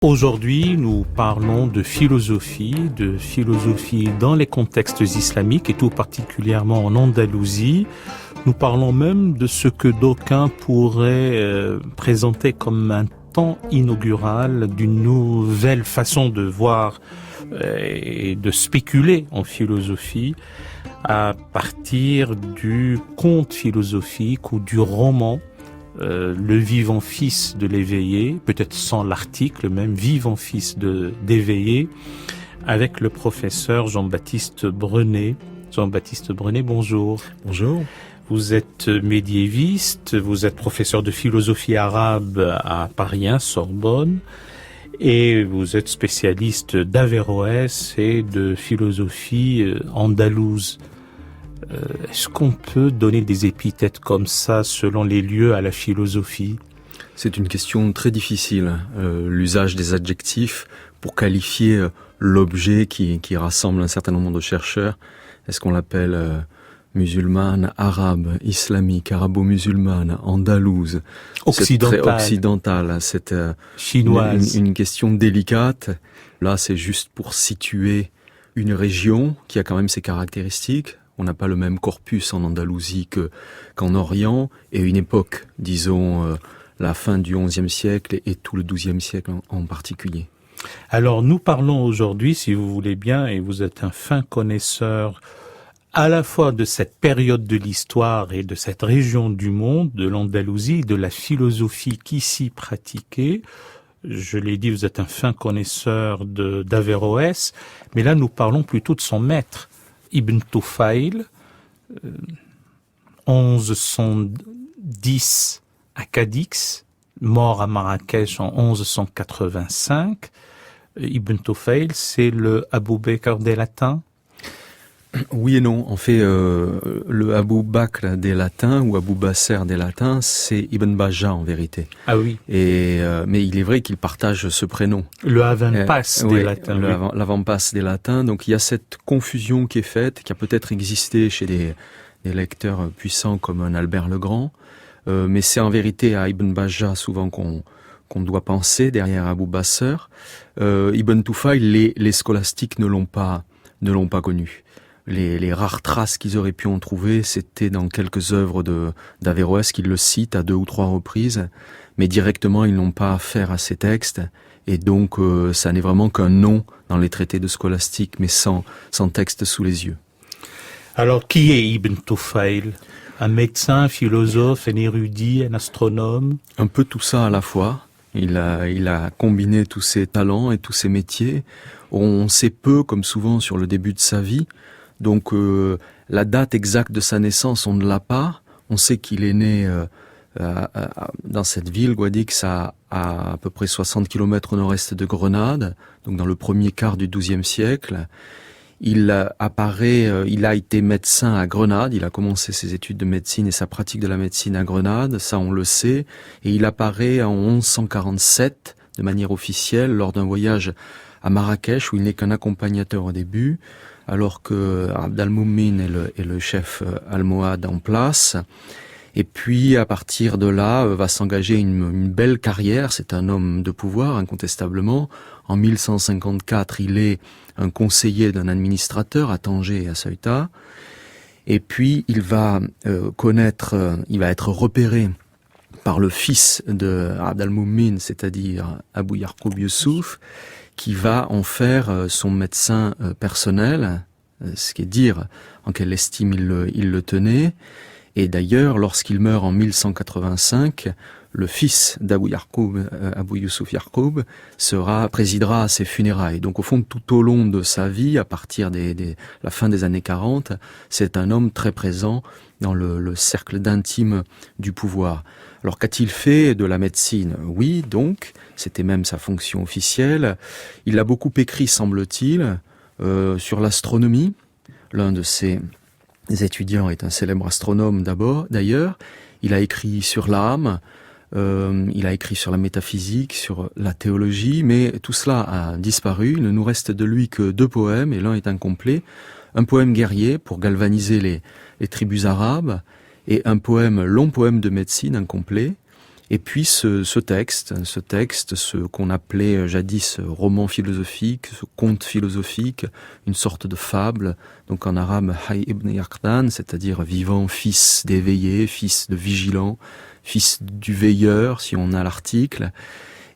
Aujourd'hui, nous parlons de philosophie dans les contextes islamiques et tout particulièrement en Andalousie. Nous parlons même de ce que d'aucuns pourraient présenter comme un temps inaugural d'une nouvelle façon de voir et de spéculer en philosophie à partir du conte philosophique ou du roman. Le vivant fils de l'éveillé, peut-être sans l'article même, vivant fils d'éveillé, avec le professeur Jean-Baptiste Brenet. Jean-Baptiste Brenet, bonjour. Bonjour. Vous êtes médiéviste, vous êtes professeur de philosophie arabe à Paris 1, Sorbonne, et vous êtes spécialiste d'Averroès et de philosophie andalouse. Est-ce qu'on peut donner des épithètes comme ça selon les lieux à la philosophie ? C'est une question très difficile, l'usage des adjectifs pour qualifier l'objet qui rassemble un certain nombre de chercheurs. Est-ce qu'on l'appelle musulmane, arabe, islamique, arabo-musulmane, andalouse, occidentale, c'est chinoise. Une question délicate. Là, c'est juste pour situer une région qui a quand même ses caractéristiques. On n'a pas le même corpus en Andalousie qu'en Orient, et une époque, disons, la fin du XIe siècle et tout le XIIe siècle en particulier. Alors, nous parlons aujourd'hui, si vous voulez bien, et vous êtes un fin connaisseur à la fois de cette période de l'histoire et de cette région du monde, de l'Andalousie, de la philosophie qui s'y pratiquait. Je l'ai dit, vous êtes un fin connaisseur d'Averroès, mais là, nous parlons plutôt de son maître, Ibn Tufayl, 1110 à Cadix, mort à Marrakech en 1185. Ibn Tufayl, c'est le Abou Bakr des Latins. Oui et non. En fait, le Abou Bakr des Latins ou Abou Basser des Latins, c'est Ibn Bajjah en vérité. Ah oui. Mais il est vrai qu'il partage ce prénom. Le avant-passe des Latins. L'avant-passe des Latins. Donc il y a cette confusion qui est faite, qui a peut-être existé chez des lecteurs puissants comme un Albert le Grand. Mais c'est en vérité à Ibn Bajjah souvent qu'on doit penser derrière Abou Basser. Ibn Tufayl, les scolastiques ne l'ont pas connu. Les rares traces qu'ils auraient pu en trouver, c'était dans quelques œuvres d'Averroès qu'ils le citent à 2 ou 3 reprises, mais directement ils n'ont pas affaire à ces textes, et donc ça n'est vraiment qu'un nom dans les traités de scolastique, mais sans texte sous les yeux. Alors qui est Ibn Tufayl ? Un médecin, un philosophe, un érudit, un astronome ? Un peu tout ça à la fois. Il a combiné tous ses talents et tous ses métiers. On sait peu, comme souvent, sur le début de sa vie. Donc la date exacte de sa naissance, on ne l'a pas. On sait qu'il est né dans cette ville, Guadix, à peu près 60 km au nord-est de Grenade, donc dans le premier quart du XIIe siècle. Il a été médecin à Grenade, il a commencé ses études de médecine et sa pratique de la médecine à Grenade, ça on le sait, et il apparaît en 1147 de manière officielle lors d'un voyage à Marrakech où il n'est qu'un accompagnateur au début, alors que Abd al-Moumin est le chef almohade en place. Et puis, à partir de là, va s'engager une belle carrière. C'est un homme de pouvoir, incontestablement. En 1154, il est un conseiller d'un administrateur à Tanger et à Ceuta. Et puis, il va être repéré par le fils de Abd al-Moumin, c'est-à-dire Abou Yarkoub Youssouf, qui va en faire son médecin personnel, ce qui est dire en quelle estime il le tenait. Et d'ailleurs, lorsqu'il meurt en 1185, le fils d'Abou Yarkoub, Abou Youssouf Yarkoub, présidera à ses funérailles. Donc au fond, tout au long de sa vie, à partir la fin des années 40, c'est un homme très présent dans le cercle d'intime du pouvoir. Alors qu'a-t-il fait de la médecine ? Oui, donc, c'était même sa fonction officielle. Il a beaucoup écrit, semble-t-il, sur l'astronomie. L'un de ses étudiants est un célèbre astronome d'ailleurs. Il a écrit sur l'âme, il a écrit sur la métaphysique, sur la théologie, mais tout cela a disparu. Il ne nous reste de lui que 2 poèmes, et l'un est incomplet. Un poème guerrier pour galvaniser les tribus arabes, et un long poème de médecine incomplet. Et puis ce texte, ce qu'on appelait jadis roman philosophique, ce conte philosophique, une sorte de fable, donc en arabe Hay ibn Yaqdan, c'est-à-dire vivant, fils d'éveillé, fils de vigilant, fils du veilleur, si on a l'article.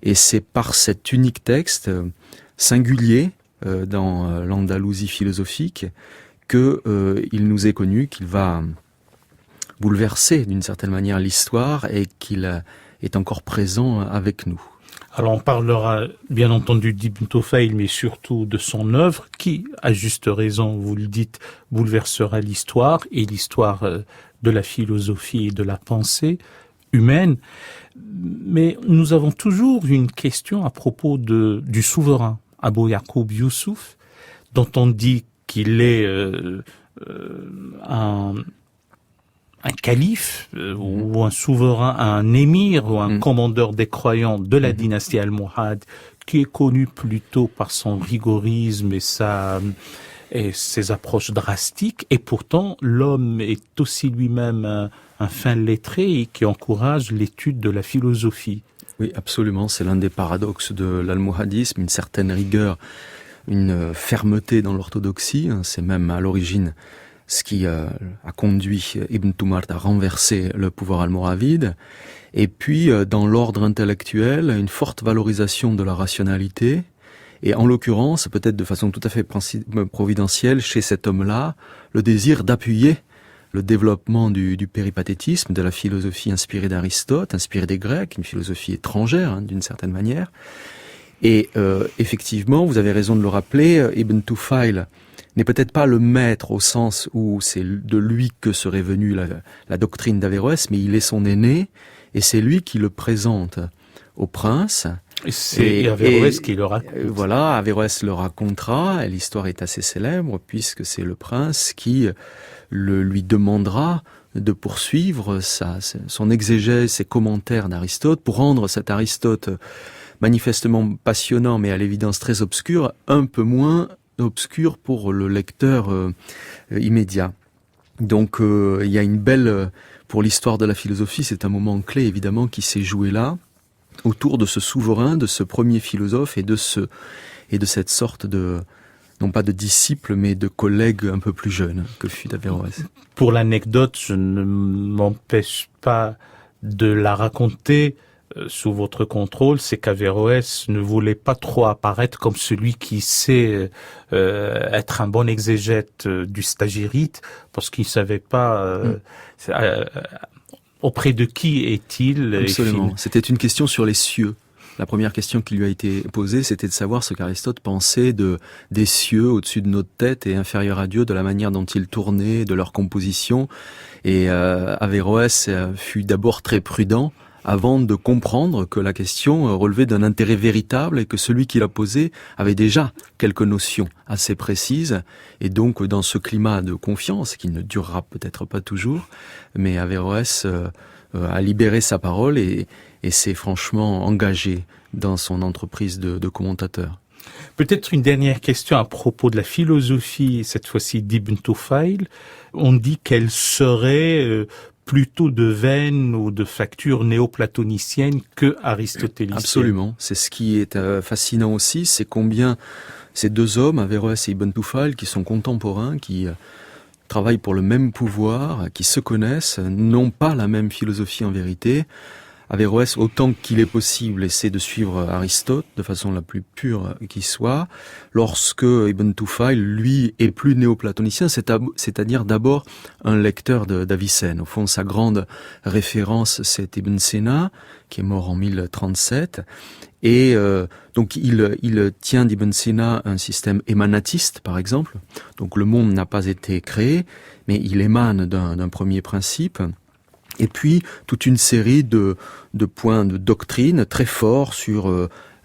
Et c'est par cet unique texte singulier dans l'Andalousie philosophique que il nous est connu, qu'il va bouleverser d'une certaine manière l'histoire et qu'il est encore présent avec nous. Alors on parlera bien entendu d'Ibn Tufayl, mais surtout de son œuvre qui, à juste raison, vous le dites, bouleversera l'histoire et l'histoire de la philosophie et de la pensée humaine. Mais nous avons toujours une question à propos du souverain, Abou Yaqub Yusuf, dont on dit qu'il est un calife ou un souverain, un émir ou un commandeur des croyants de la dynastie almohade, qui est connu plutôt par son rigorisme et ses approches drastiques, et pourtant l'homme est aussi lui-même un fin lettré et qui encourage l'étude de la philosophie. Oui, absolument, c'est l'un des paradoxes de l'almohadisme, une certaine rigueur, une fermeté dans l'orthodoxie, c'est même à l'origine ce qui a conduit Ibn Tumart à renverser le pouvoir almoravide. Et puis, dans l'ordre intellectuel, une forte valorisation de la rationalité. Et en l'occurrence, peut-être de façon tout à fait providentielle, chez cet homme-là, le désir d'appuyer le développement du péripatétisme, de la philosophie inspirée d'Aristote, inspirée des Grecs, une philosophie étrangère, d'une certaine manière. Et effectivement, vous avez raison de le rappeler, Ibn Tufayl n'est peut-être pas le maître au sens où c'est de lui que serait venue la doctrine d'Averroès, mais il est son aîné, et c'est lui qui le présente au prince. Et c'est Averroès qui le raconte. Voilà, Averroès le racontera, et l'histoire est assez célèbre, puisque c'est le prince qui lui demandera de poursuivre son exégèse, ses commentaires d'Aristote, pour rendre cet Aristote manifestement passionnant, mais à l'évidence très obscur, un peu moins obscur pour le lecteur immédiat. Donc il y a une belle, pour l'histoire de la philosophie, c'est un moment clé évidemment qui s'est joué là, autour de ce souverain, de ce premier philosophe et de cette sorte de, non pas de disciple, mais de collègue un peu plus jeune que fut Averroès. Pour l'anecdote, je ne m'empêche pas de la raconter sous votre contrôle, c'est qu'Averroès ne voulait pas trop apparaître comme celui qui sait être un bon exégète du stagirite, parce qu'il savait pas auprès de qui est-il. Absolument. C'était une question sur les cieux. La première question qui lui a été posée, c'était de savoir ce qu'Aristote pensait des cieux au-dessus de notre tête et inférieurs à Dieu, de la manière dont ils tournaient, de leur composition. Et Averroès fut d'abord très prudent, avant de comprendre que la question relevait d'un intérêt véritable et que celui qui la posait avait déjà quelques notions assez précises. Et donc, dans ce climat de confiance, qui ne durera peut-être pas toujours, mais Averroès a libéré sa parole et s'est franchement engagé dans son entreprise de commentateur. Peut-être une dernière question à propos de la philosophie, cette fois-ci d'Ibn Tufayl. On dit qu'elle serait plutôt de veine ou de facture néoplatonicienne que aristotélicienne. Absolument. C'est ce qui est fascinant aussi, c'est combien ces deux hommes, Averroès et Ibn Tufayl, qui sont contemporains, qui travaillent pour le même pouvoir, qui se connaissent, n'ont pas la même philosophie en vérité. Averroès, autant qu'il est possible, essaie de suivre Aristote de façon la plus pure qui soit, lorsque Ibn Tufayl, lui, est plus néoplatonicien, c'est-à-dire d'abord un lecteur d'Avicenne. Au fond, sa grande référence, c'est Ibn Sina, qui est mort en 1037, et donc il tient d'Ibn Sina un système émanatiste, par exemple. Donc le monde n'a pas été créé, mais il émane d'un premier principe. Et puis, toute une série de points de doctrine très forts sur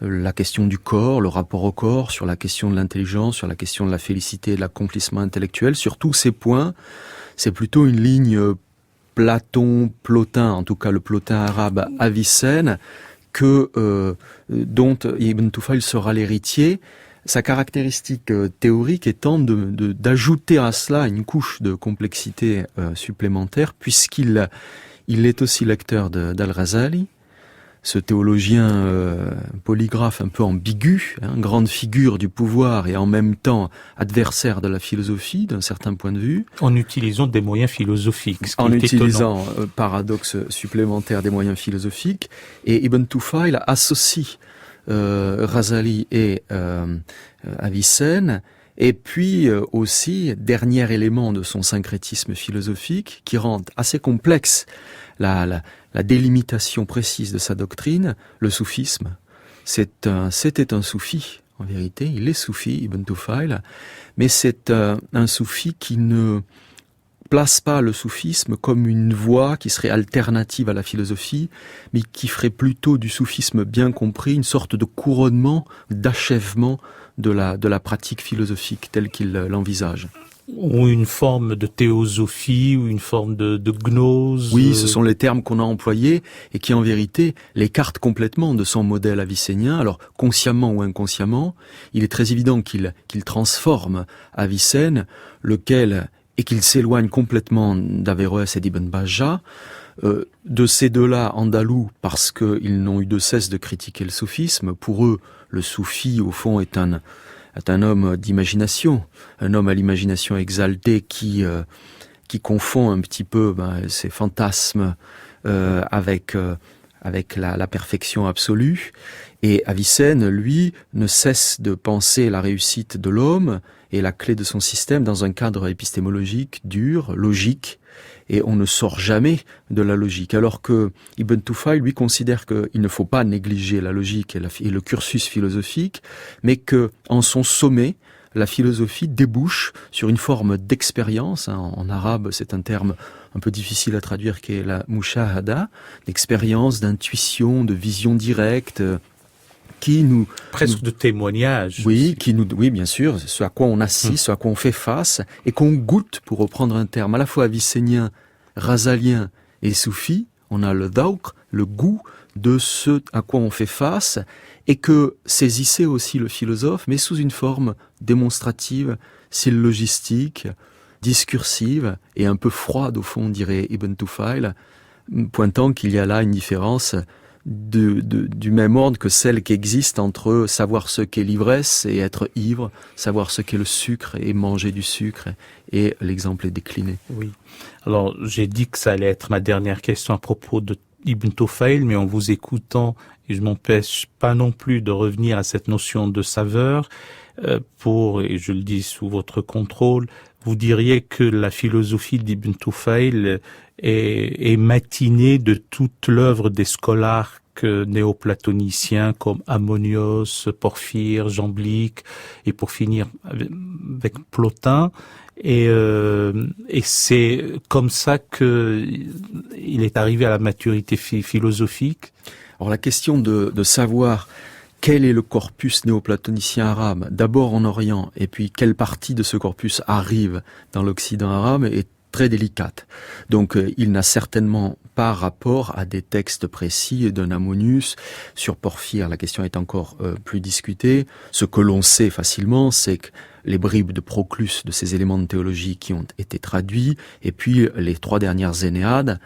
la question du corps, le rapport au corps, sur la question de l'intelligence, sur la question de la félicité et de l'accomplissement intellectuel. Sur tous ces points, c'est plutôt une ligne Platon-Plotin, en tout cas le Plotin arabe Avicenne, dont Ibn Tufayl sera l'héritier. Sa caractéristique théorique étant d'ajouter à cela une couche de complexité supplémentaire, puisqu'il est aussi lecteur d'Al-Ghazali, ce théologien polygraphe un peu ambigu, grande figure du pouvoir et en même temps adversaire de la philosophie d'un certain point de vue. En utilisant des moyens philosophiques. En utilisant, paradoxe supplémentaire, des moyens philosophiques. Et Ibn Tufayl associe Ghazali et Avicenne. Et puis aussi, dernier élément de son syncrétisme philosophique qui rend assez complexe la délimitation précise de sa doctrine, le soufisme. C'était un soufi, en vérité, il est soufi, Ibn Tufayl, mais c'est un soufi qui ne place pas le soufisme comme une voie qui serait alternative à la philosophie, mais qui ferait plutôt du soufisme bien compris une sorte de couronnement, d'achèvement de la pratique philosophique telle qu'il l'envisage. Ou une forme de théosophie, ou une forme de gnose. Oui, ce sont les termes qu'on a employés et qui en vérité l'écartent complètement de son modèle avicénien. Alors, consciemment ou inconsciemment, il est très évident qu'il transforme Avicenne, et qu'il s'éloigne complètement d'Averroès et d'Ibn Bajjah. De ces deux-là, andalous, parce qu'ils n'ont eu de cesse de critiquer le soufisme. Pour eux, le soufi, au fond, est un homme d'imagination, un homme à l'imagination exaltée qui confond un petit peu ses fantasmes avec la perfection absolue. Et Avicenne, lui, ne cesse de penser la réussite de l'homme et la clé de son système dans un cadre épistémologique dur, logique, et on ne sort jamais de la logique. Alors que Ibn Tufayl, lui, considère qu'il ne faut pas négliger la logique et le cursus philosophique, mais que, en son sommet, la philosophie débouche sur une forme d'expérience. En arabe, c'est un terme un peu difficile à traduire, qui est la mushahada, d'expérience, d'intuition, de vision directe, presque de témoignage. Oui, oui, bien sûr, ce à quoi on assiste, ce à quoi on fait face, et qu'on goûte, pour reprendre un terme à la fois avicénien, ghazalien et soufi. On a le dhawq, le goût de ce à quoi on fait face, et que saisissait aussi le philosophe, mais sous une forme démonstrative, syllogistique, discursive, et un peu froide au fond, dirait Ibn Tufayl, pointant qu'il y a là une différence du même ordre que celle qui existe entre savoir ce qu'est l'ivresse et être ivre, savoir ce qu'est le sucre et manger du sucre, et l'exemple est décliné. Oui. Alors, j'ai dit que ça allait être ma dernière question à propos de Ibn Tufayl, mais en vous écoutant, et je m'empêche pas non plus de revenir à cette notion de saveur, et je le dis sous votre contrôle, vous diriez que la philosophie d'Ibn Tufayl est matinée de toute l'œuvre des scolarques néoplatoniciens comme Ammonios, Porphyre, Jamblique, et pour finir avec Plotin. Et c'est comme ça que il est arrivé à la maturité philosophique. Alors la question de savoir quel est le corpus néoplatonicien arabe, d'abord en Orient, et puis quelle partie de ce corpus arrive dans l'Occident arabe, est très délicate. Donc il n'a certainement pas rapport à des textes précis d'un Ammonius. Sur Porphyre, la question est encore plus discutée. Ce que l'on sait facilement, c'est que les bribes de Proclus de ces éléments de théologie qui ont été traduits, et puis les 3 dernières Énéades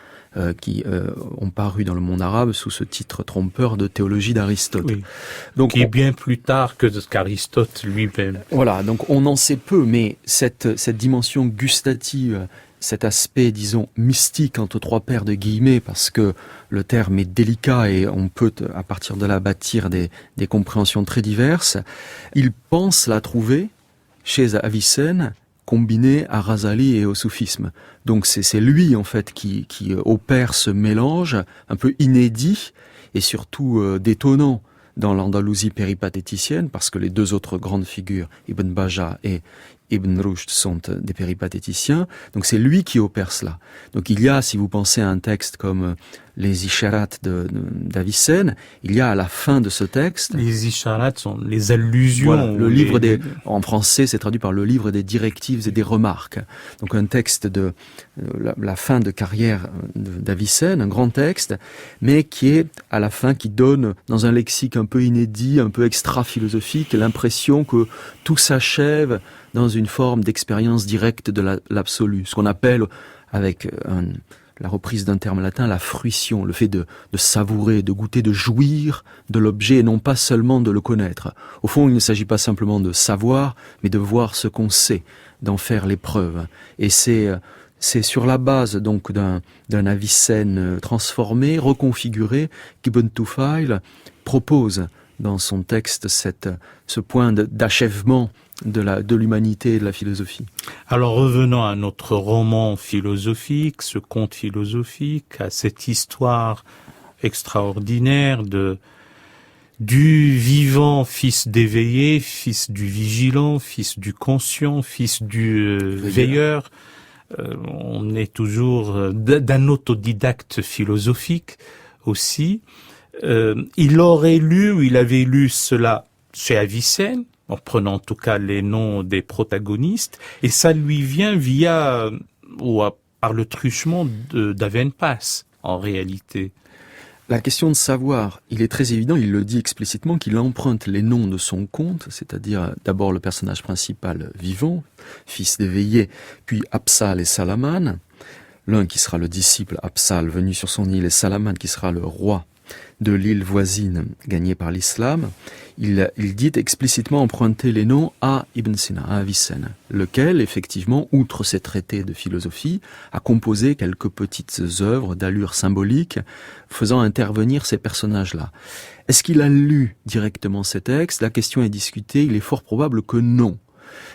qui ont paru dans le monde arabe sous ce titre trompeur de théologie d'Aristote. Oui. Donc, qui est bien plus tard qu'Aristote lui-même. Voilà, donc on en sait peu, mais cette dimension gustative, cet aspect, disons, mystique entre 3 paires de guillemets, parce que le terme est délicat et on peut, à partir de là, bâtir des compréhensions très diverses, il pense la trouver chez Avicenne, combiné à Ghazali et au soufisme. Donc c'est lui en fait qui opère ce mélange un peu inédit et surtout détonnant dans l'Andalousie péripatéticienne, parce que les 2 autres grandes figures, Ibn Bajjah et Ibn Rushd, sont des péripatéticiens. Donc c'est lui qui opère cela. Donc il y a, si vous pensez à un texte comme les Isharat d'Avicenne, il y a à la fin de ce texte... Les Isharat sont les allusions. Voilà, le livre en français, c'est traduit par le livre des directives et des remarques. Donc un texte de la fin de carrière d'Avicenne, un grand texte, mais qui est à la fin, qui donne, dans un lexique un peu inédit, un peu extra-philosophique, l'impression que tout s'achève dans une forme d'expérience directe de l'absolu. Ce qu'on appelle, avec la reprise d'un terme latin, la fruition, le fait de savourer, de goûter, de jouir de l'objet et non pas seulement de le connaître. Au fond, il ne s'agit pas simplement de savoir, mais de voir ce qu'on sait, d'en faire l'épreuve. Et c'est sur la base donc d'un Avicenne transformé, reconfiguré, qu'Ibn Tufayl propose dans son texte ce point d'achèvement de l'humanité et de la philosophie. Alors revenons à notre roman philosophique, ce conte philosophique, à cette histoire extraordinaire du vivant fils d'éveillé, fils du vigilant, fils du conscient, fils du veilleur. On est toujours d'un autodidacte philosophique aussi. Il aurait lu, ou il avait lu cela chez Avicenne, en prenant en tout cas les noms des protagonistes, et ça lui vient par le truchement d'Avenpass, en réalité. La question de savoir, il est très évident, il le dit explicitement, qu'il emprunte les noms de son conte, c'est-à-dire d'abord le personnage principal vivant, fils d'éveillé, puis Absal et Salaman, l'un qui sera le disciple Absal venu sur son île et Salaman qui sera le roi de l'île voisine gagnée par l'islam. Il dit explicitement emprunter les noms à Ibn Sina, à Avicenne, lequel, effectivement, outre ses traités de philosophie, a composé quelques petites œuvres d'allure symbolique, faisant intervenir ces personnages-là. Est-ce qu'il a lu directement ces textes? La question est discutée, il est fort probable que non.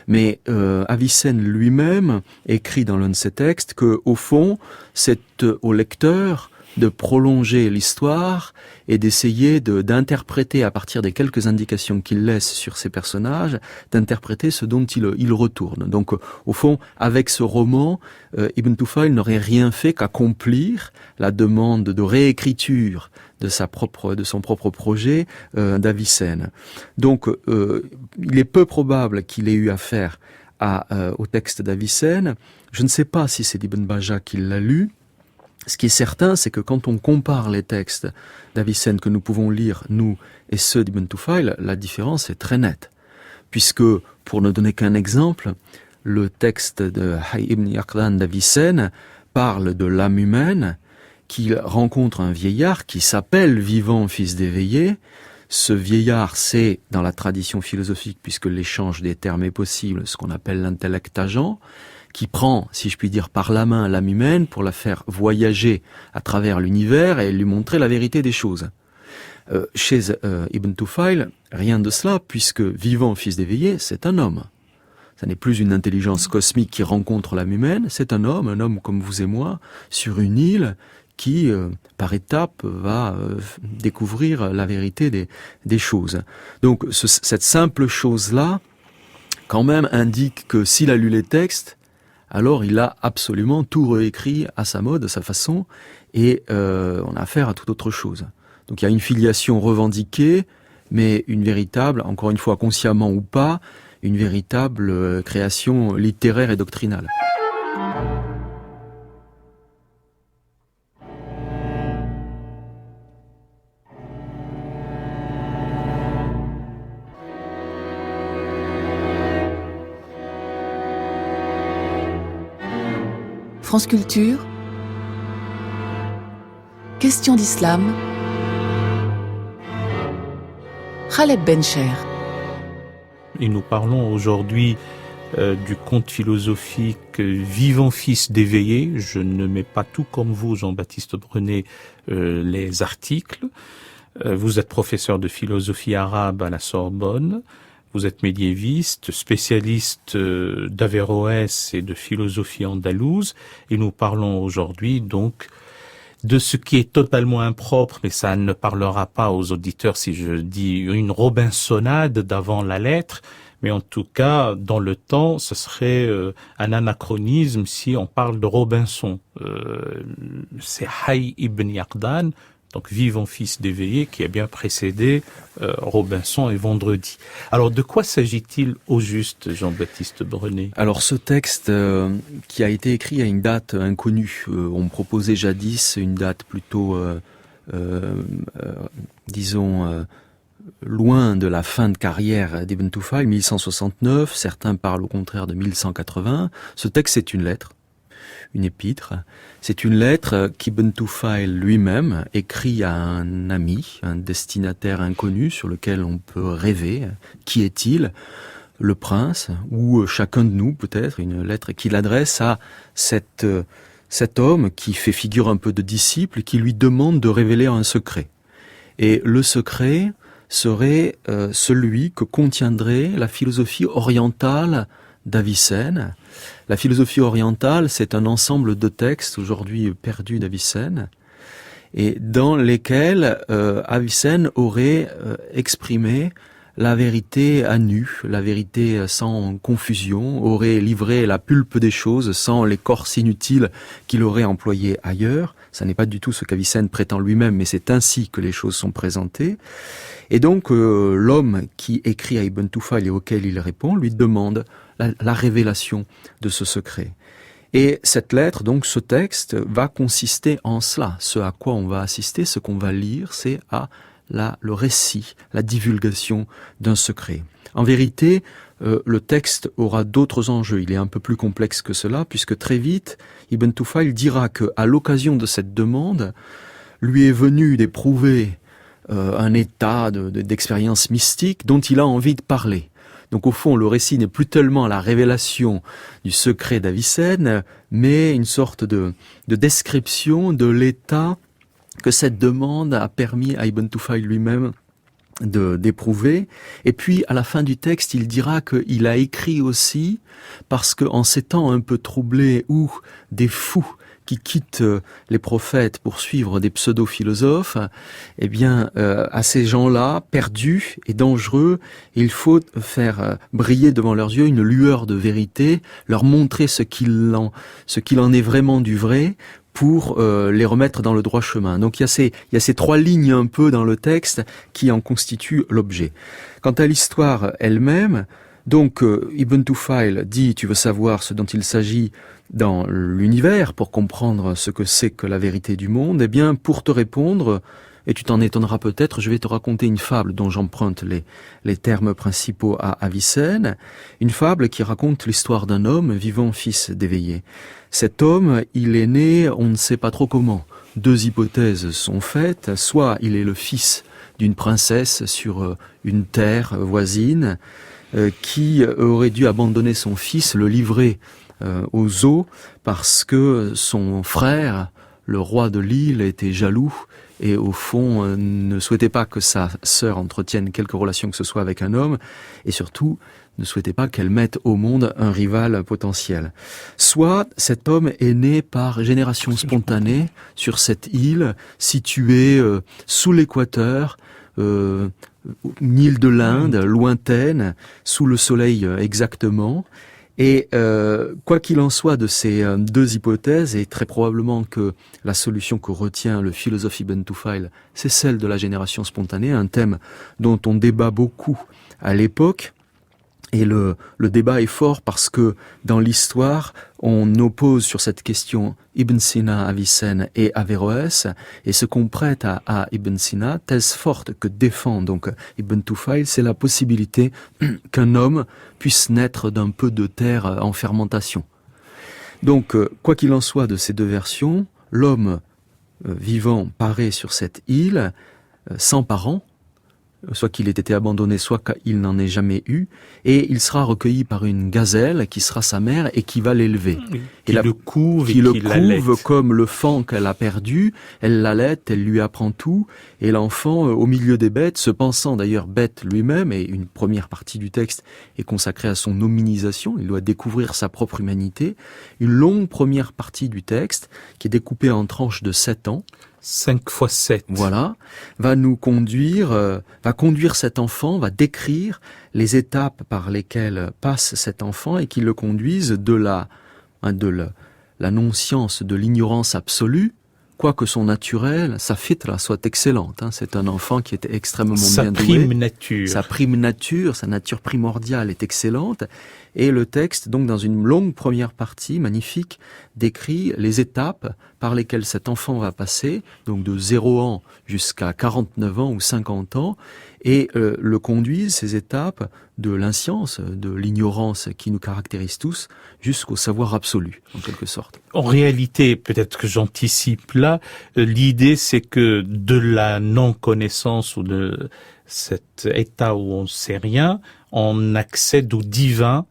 Mais Avicenne lui-même écrit dans l'un de ses textes que, au fond, c'est au lecteur de prolonger l'histoire et d'essayer d'interpréter à partir des quelques indications qu'il laisse sur ces personnages, d'interpréter ce dont il retourne. Donc, au fond, avec ce roman, Ibn Tufayl n'aurait rien fait qu'accomplir la demande de réécriture de son propre projet d'Avicenne. Donc, il est peu probable qu'il ait eu affaire au texte d'Avicenne. Je ne sais pas si c'est Ibn Bajjah qui l'a lu. Ce qui est certain, c'est que quand on compare les textes d'Avicenne que nous pouvons lire, nous, et ceux d'Ibn Tufayl, la différence est très nette. Puisque, pour ne donner qu'un exemple, le texte de Hayy ibn Yaqdhan d'Avicenne parle de l'âme humaine qui rencontre un vieillard qui s'appelle vivant fils d'éveillé. Ce vieillard, c'est, dans la tradition philosophique, puisque l'échange des termes est possible, ce qu'on appelle l'intellect agent, qui prend, si je puis dire, par la main l'âme humaine pour la faire voyager à travers l'univers et lui montrer la vérité des choses. Chez Ibn Tufayl, rien de cela, puisque vivant fils d'éveillé, c'est un homme. Ça n'est plus une intelligence cosmique qui rencontre l'âme humaine, c'est un homme comme vous et moi, sur une île qui, par étapes, va découvrir la vérité des choses. Donc cette simple chose-là, quand même, indique que s'il a lu les textes, alors il a absolument tout réécrit à sa mode, à sa façon, et on a affaire à toute autre chose. Donc il y a une filiation revendiquée, mais une véritable, encore une fois consciemment ou pas, une véritable création littéraire et doctrinale. France Culture, Question d'Islam, Khaled Bencher. Et nous parlons aujourd'hui du conte philosophique Vivant fils d'éveillé. Je ne mets pas tout comme vous, Jean-Baptiste Brenet, les articles. Vous êtes professeur de philosophie arabe à la Sorbonne. Vous êtes médiéviste, spécialiste d'Averroès et de philosophie andalouse, et nous parlons aujourd'hui donc de ce qui est totalement impropre, mais ça ne parlera pas aux auditeurs si je dis une Robinsonade d'avant la lettre, mais en tout cas, dans le temps, ce serait un anachronisme si on parle de Robinson. C'est Hayy ibn Yaqdhan, donc Vivant fils d'éveillé, qui a bien précédé Robinson et Vendredi. Alors, de quoi s'agit-il au juste, Jean-Baptiste Brenet? Alors, ce texte qui a été écrit à une date inconnue, on me proposait jadis une date plutôt, disons, loin de la fin de carrière d'Ibn Tufayl, 1169, certains parlent au contraire de 1180. Ce texte, c'est une lettre une épître. C'est une lettre qu'Ibn Tufail lui-même écrit à un ami, un destinataire inconnu sur lequel on peut rêver. Qui est-il ? Le prince, ou chacun de nous peut-être, une lettre qu'il adresse à cet homme qui fait figure un peu de disciple et qui lui demande de révéler un secret. Et le secret serait celui que contiendrait la philosophie orientale d'Avicenne. La philosophie orientale, c'est un ensemble de textes aujourd'hui perdus d'Avicenne, et dans lesquels Avicenne aurait exprimé la vérité à nu, la vérité sans confusion, aurait livré la pulpe des choses sans l'écorce inutile qu'il aurait employée ailleurs. Ça n'est pas du tout ce qu'Avicenne prétend lui-même, mais c'est ainsi que les choses sont présentées. Et donc l'homme qui écrit à Ibn Tufail et auquel il répond lui demande la révélation de ce secret. Et cette lettre, donc ce texte, va consister en cela. Ce à quoi on va assister, ce qu'on va lire, c'est le récit, la divulgation d'un secret. En vérité, le texte aura d'autres enjeux. Il est un peu plus complexe que cela, puisque très vite, Ibn Tufail dira que, à l'occasion de cette demande, lui est venu d'éprouver un état d'expérience mystique dont il a envie de parler. Donc au fond, le récit n'est plus tellement la révélation du secret d'Avicenne, mais une sorte de description de l'état que cette demande a permis à Ibn Tufail lui-même d'éprouver. Et puis, à la fin du texte, il dira qu'il a écrit aussi parce que, en ces temps un peu troublés où des fous qui quittent les prophètes pour suivre des pseudo-philosophes, eh bien, à ces gens-là, perdus et dangereux, il faut faire briller devant leurs yeux une lueur de vérité, leur montrer ce qu'il en est vraiment du vrai, pour les remettre dans le droit chemin. Donc il y a ces trois lignes un peu dans le texte qui en constituent l'objet. Quant à l'histoire elle-même, donc Ibn Tufail dit, tu veux savoir ce dont il s'agit dans l'univers pour comprendre ce que c'est que la vérité du monde, eh bien pour te répondre, et tu t'en étonneras peut-être, je vais te raconter une fable dont j'emprunte les termes principaux à Avicenne, une fable qui raconte l'histoire d'un homme vivant fils d'éveillé. Cet homme, il est né, on ne sait pas trop comment. Deux hypothèses sont faites, soit il est le fils d'une princesse sur une terre voisine, qui aurait dû abandonner son fils, le livrer aux eaux, parce que son frère, le roi de l'île, était jaloux et au fond ne souhaitait pas que sa sœur entretienne quelque relation que ce soit avec un homme, et surtout ne souhaitait pas qu'elle mette au monde un rival potentiel. Soit cet homme est né par génération spontanée sur cette île située sous l'équateur, une île de l'Inde, lointaine, sous le soleil exactement. Et quoi qu'il en soit de ces deux hypothèses, et très probablement que la solution que retient le philosophe Ibn Tufail, c'est celle de la génération spontanée, un thème dont on débat beaucoup à l'époque. Et le débat est fort parce que dans l'histoire, on oppose sur cette question Ibn Sina, Avicenne et Averroès, et ce qu'on prête à Ibn Sina, thèse forte que défend donc Ibn Tufail, c'est la possibilité qu'un homme puisse naître d'un peu de terre en fermentation. Donc, quoi qu'il en soit de ces deux versions, l'homme vivant paraît sur cette île, sans parents, soit qu'il ait été abandonné, soit qu'il n'en ait jamais eu, et il sera recueilli par une gazelle qui sera sa mère et qui va l'élever. Qui le couve comme le faon qu'elle a perdu, elle l'allaite, elle lui apprend tout, et l'enfant, au milieu des bêtes, se pensant d'ailleurs bête lui-même, et une première partie du texte est consacrée à son hominisation, il doit découvrir sa propre humanité, une longue première partie du texte, qui est découpée en tranches de 7 ans, 5 x 7. Voilà, va conduire cet enfant, va décrire les étapes par lesquelles passe cet enfant et qui le conduisent de la non-science, de l'ignorance absolue, quoique son naturel, sa fitra soit excellente. C'est un enfant qui est extrêmement bien doué. Sa prime nature, sa nature primordiale est excellente. Et le texte, donc dans une longue première partie magnifique, décrit les étapes par lesquelles cet enfant va passer, donc de 0 ans jusqu'à 49 ans ou 50 ans, et le conduisent, ces étapes, de l'inscience, de l'ignorance qui nous caractérise tous, jusqu'au savoir absolu, en quelque sorte. En réalité, peut-être que j'anticipe là, l'idée c'est que de la non-connaissance ou de cet état où on ne sait rien, on accède au divin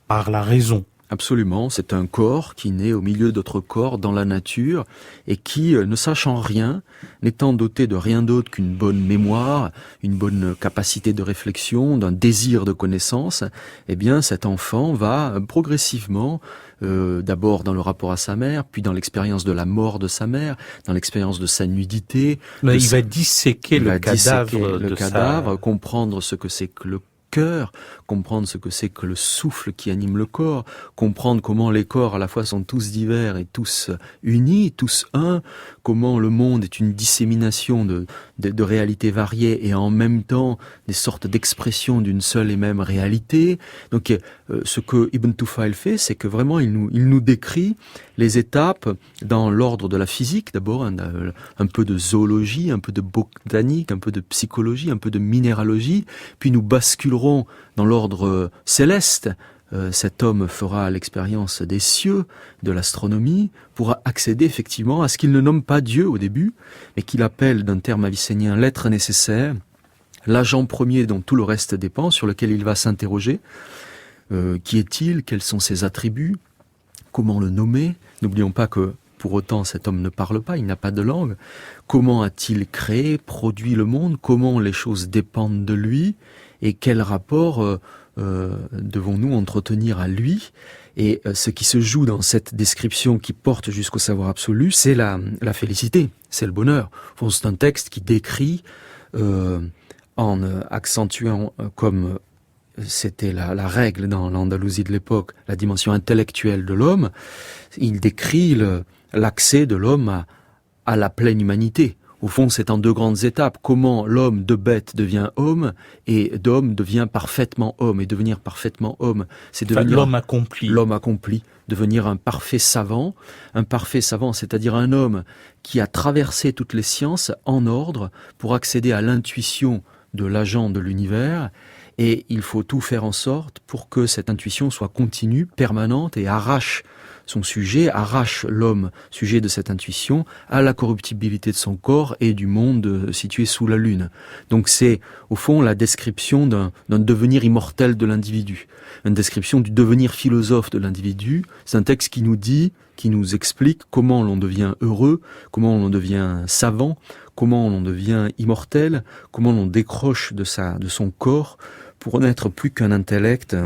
par la raison. Absolument, c'est un corps qui naît au milieu d'autres corps dans la nature et qui, ne sachant rien, n'étant doté de rien d'autre qu'une bonne mémoire, une bonne capacité de réflexion, d'un désir de connaissance, eh bien cet enfant va progressivement, d'abord dans le rapport à sa mère, puis dans l'expérience de la mort de sa mère, dans l'expérience de sa nudité. Mais il va disséquer le cadavre, comprendre ce que c'est que le cœur, comprendre ce que c'est que le souffle qui anime le corps, comprendre comment les corps à la fois sont tous divers et tous unis, tous un, comment le monde est une dissémination de réalités variées et en même temps des sortes d'expressions d'une seule et même réalité. Donc ce que Ibn Tufayl fait, c'est que vraiment il nous décrit les étapes dans l'ordre de la physique, d'abord un peu de zoologie, un peu de botanique, un peu de psychologie, un peu de minéralogie, puis nous basculerons dans l'ordre céleste. Cet homme fera l'expérience des cieux, de l'astronomie, pour accéder effectivement à ce qu'il ne nomme pas Dieu au début, mais qu'il appelle d'un terme avicénien l'être nécessaire, l'agent premier dont tout le reste dépend, sur lequel il va s'interroger. Qui est-il? Quels sont ses attributs? Comment le nommer? N'oublions pas que pour autant cet homme ne parle pas, il n'a pas de langue. Comment a-t-il créé, produit le monde? Comment les choses dépendent de lui? Et quel rapport devons-nous entretenir à lui? Et ce qui se joue dans cette description qui porte jusqu'au savoir absolu, c'est la félicité, c'est le bonheur. C'est un texte qui décrit, en accentuant comme c'était la règle dans l'Andalousie de l'époque, la dimension intellectuelle de l'homme, il décrit l'accès de l'homme à la pleine humanité. Au fond, c'est en deux grandes étapes. Comment l'homme de bête devient homme et d'homme devient parfaitement homme. Et devenir parfaitement homme, c'est devenir l'homme accompli. L'homme accompli, devenir un parfait savant, c'est-à-dire un homme qui a traversé toutes les sciences en ordre pour accéder à l'intuition de l'agent de l'univers. Et il faut tout faire en sorte pour que cette intuition soit continue, permanente et arrache son sujet, arrache l'homme, sujet de cette intuition, à la corruptibilité de son corps et du monde situé sous la lune. Donc c'est, au fond, la description d'un devenir immortel de l'individu, une description du devenir philosophe de l'individu. C'est un texte qui nous explique comment l'on devient heureux, comment l'on devient savant, comment l'on devient immortel, comment l'on décroche de son corps pour n'être plus qu'un intellect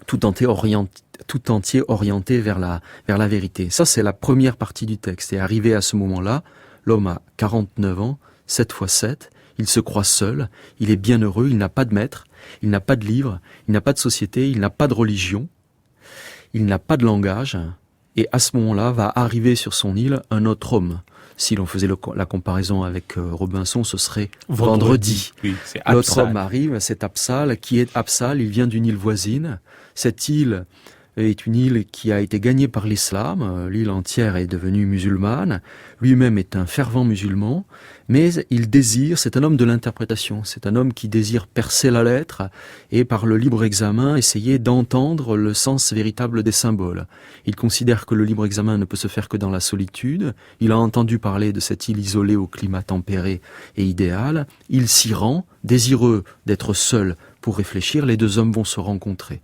tout entier orienté vers la vérité. Ça, c'est la première partie du texte. Et arrivé à ce moment-là, l'homme a 49 ans, 7 fois 7, il se croit seul, il est bien heureux, il n'a pas de maître, il n'a pas de livre, il n'a pas de société, il n'a pas de religion, il n'a pas de langage, et à ce moment-là va arriver sur son île un autre homme. Si l'on faisait la comparaison avec Robinson, ce serait Vendredi. Oui, c'est l'autre homme arrive, c'est Absal. Qui est Absal? Il vient d'une île voisine. Cette île est une île qui a été gagnée par l'islam. L'île entière est devenue musulmane. Lui-même est un fervent musulman, mais il désire, c'est un homme de l'interprétation, c'est un homme qui désire percer la lettre et par le libre examen essayer d'entendre le sens véritable des symboles. Il considère que le libre examen ne peut se faire que dans la solitude. Il a entendu parler de cette île isolée au climat tempéré et idéal. Il s'y rend, désireux d'être seul pour réfléchir. Les deux hommes vont se rencontrer.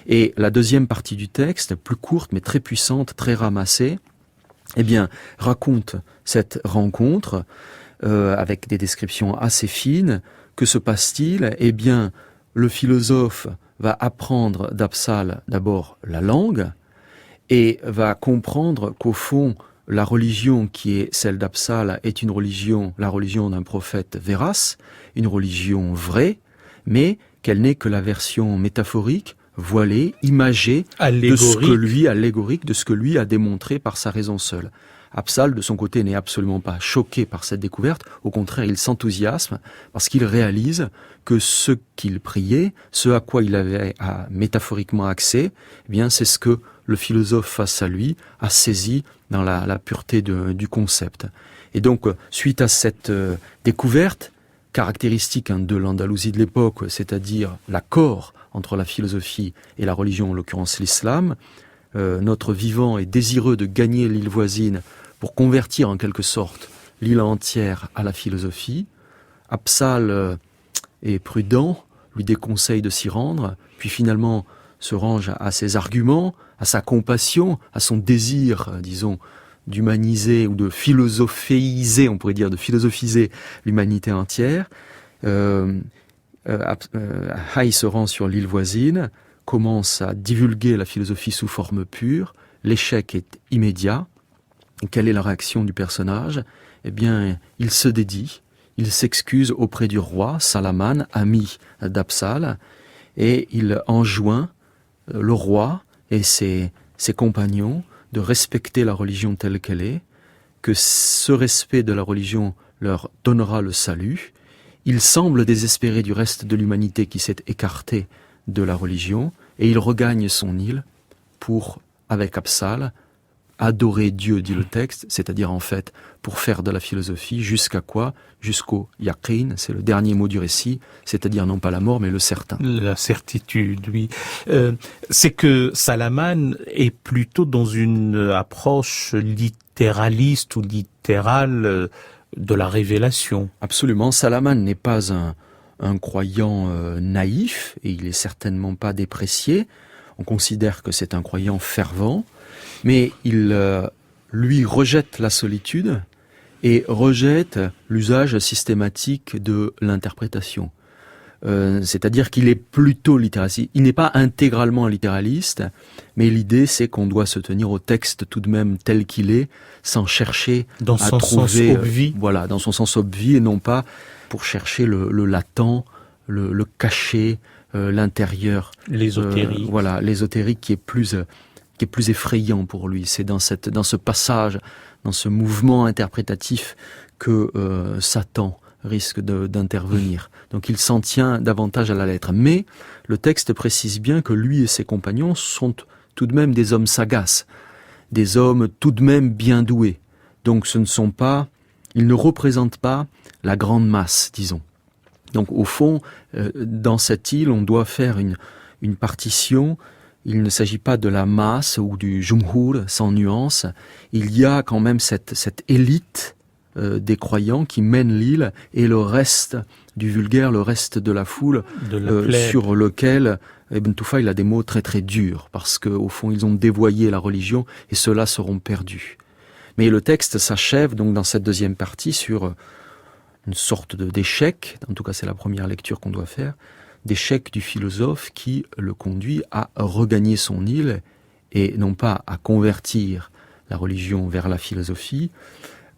Et la deuxième partie du texte, plus courte mais très puissante, très ramassée, raconte cette rencontre avec des descriptions assez fines. Que se passe-t-il? Le philosophe va apprendre d'Absal d'abord la langue et va comprendre qu'au fond, la religion qui est celle d'Absal est la religion d'un prophète vérace, une religion vraie, mais qu'elle n'est que la version métaphorique, voilée, imagée, allégorique de ce que lui a démontré par sa raison seule. Absal, de son côté, n'est absolument pas choqué par cette découverte. Au contraire, il s'enthousiasme parce qu'il réalise que ce qu'il priait, ce à quoi il avait métaphoriquement accès, eh bien, c'est ce que le philosophe face à lui a saisi dans la pureté du concept. Et donc, suite à cette découverte, caractéristique de l'Andalousie de l'époque, c'est-à-dire l'accord entre la philosophie et la religion, en l'occurrence l'islam, notre vivant est désireux de gagner l'île voisine pour convertir en quelque sorte l'île entière à la philosophie. Absal est prudent, lui déconseille de s'y rendre, puis finalement se range à ses arguments, à sa compassion, à son désir, disons, d'humaniser ou de philosophéiser, on pourrait dire de philosophiser l'humanité entière. Hay se rend sur l'île voisine, commence à divulguer la philosophie sous forme pure, l'échec est immédiat. Et quelle est la réaction du personnage ? Eh bien, il se dédie, il s'excuse auprès du roi, Salaman, ami d'Absal, et il enjoint le roi et ses compagnons de respecter la religion telle qu'elle est, que ce respect de la religion leur donnera le salut. Il semble désespéré du reste de l'humanité qui s'est écartée de la religion, et il regagne son île pour, avec Absal, adorer Dieu, dit le texte, c'est-à-dire en fait pour faire de la philosophie, jusqu'à quoi ? Jusqu'au yaqin, c'est le dernier mot du récit, c'est-à-dire non pas la mort, mais le certain. La certitude, oui. C'est que Salaman est plutôt dans une approche littéraliste ou littérale de la révélation. Absolument, Salaman n'est pas un croyant naïf, et il est certainement pas déprécié. On considère que c'est un croyant fervent, mais il, lui, rejette la solitude et rejette l'usage systématique de l'interprétation. C'est-à-dire qu'il est plutôt littéraliste. Il n'est pas intégralement littéraliste, mais l'idée c'est qu'on doit se tenir au texte tout de même tel qu'il est, sans chercher dans à son trouver, sens obvi. Voilà, dans son sens obvi, et non pas pour chercher le latent, le caché, l'intérieur. L'ésotérique. Voilà, l'ésotérique qui est plus effrayant pour lui. C'est dans ce passage, dans ce mouvement interprétatif que Satan risque d'intervenir. Donc il s'en tient davantage à la lettre. Mais le texte précise bien que lui et ses compagnons sont tout de même des hommes sagaces, des hommes tout de même bien doués. Donc ils ne représentent pas la grande masse, disons. Donc au fond, dans cette île, on doit faire une partition. Il ne s'agit pas de la masse ou du jumhur sans nuance. Il y a quand même cette élite des croyants qui mène l'île, et le reste du vulgaire, le reste de la foule, sur lequel Ibn Tufail a des mots très très durs, parce qu'au fond ils ont dévoyé la religion et ceux-là seront perdus. Mais le texte s'achève donc dans cette deuxième partie sur une sorte d'échec, en tout cas c'est la première lecture qu'on doit faire, d'échec du philosophe qui le conduit à regagner son île, et non pas à convertir la religion vers la philosophie,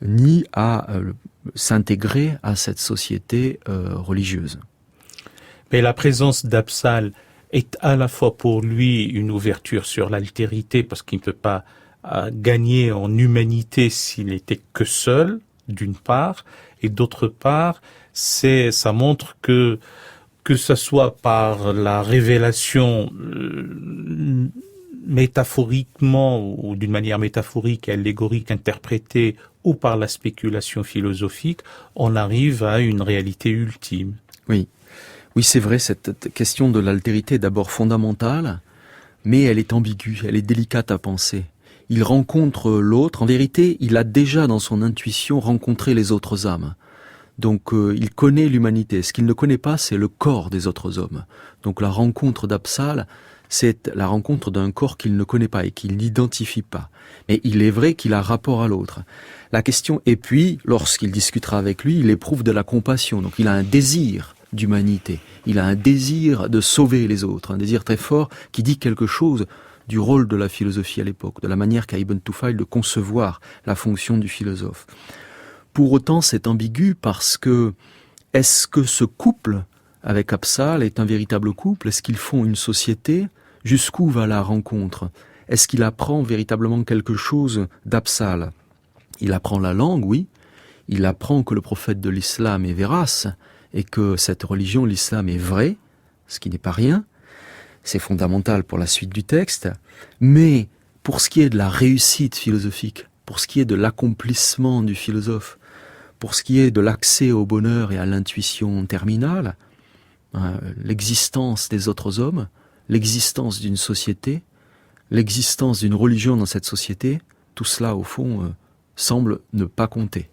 ni à s'intégrer à cette société religieuse. Mais la présence d'Absal est à la fois pour lui une ouverture sur l'altérité, parce qu'il ne peut pas gagner en humanité s'il n'était que seul, d'une part, et d'autre part, ça montre que ça soit par la révélation métaphoriquement ou d'une manière métaphorique et allégorique interprétée, ou par la spéculation philosophique, on arrive à une réalité ultime. Oui, c'est vrai, cette question de l'altérité est d'abord fondamentale, mais elle est ambiguë, elle est délicate à penser. Il rencontre l'autre, en vérité, il a déjà dans son intuition rencontré les autres âmes. Donc il connaît l'humanité. Ce qu'il ne connaît pas, c'est le corps des autres hommes. Donc la rencontre d'Absal, c'est la rencontre d'un corps qu'il ne connaît pas et qu'il n'identifie pas. Mais il est vrai qu'il a rapport à l'autre. La question, et puis, lorsqu'il discutera avec lui, il éprouve de la compassion. Donc il a un désir d'humanité. Il a un désir de sauver les autres, un désir très fort qui dit quelque chose du rôle de la philosophie à l'époque, de la manière qu'a Ibn Tufail de concevoir la fonction du philosophe. Pour autant, c'est ambigu parce que, est-ce que ce couple avec Absal est un véritable couple? Est-ce qu'ils font une société? Jusqu'où va la rencontre? Est-ce qu'il apprend véritablement quelque chose d'Absal? Il apprend la langue, oui. Il apprend que le prophète de l'islam est vérace et que cette religion, l'islam, est vraie, ce qui n'est pas rien. C'est fondamental pour la suite du texte. Mais pour ce qui est de la réussite philosophique, pour ce qui est de l'accomplissement du philosophe, pour ce qui est de l'accès au bonheur et à l'intuition terminale, l'existence des autres hommes, l'existence d'une société, l'existence d'une religion dans cette société, tout cela, au fond, semble ne pas compter.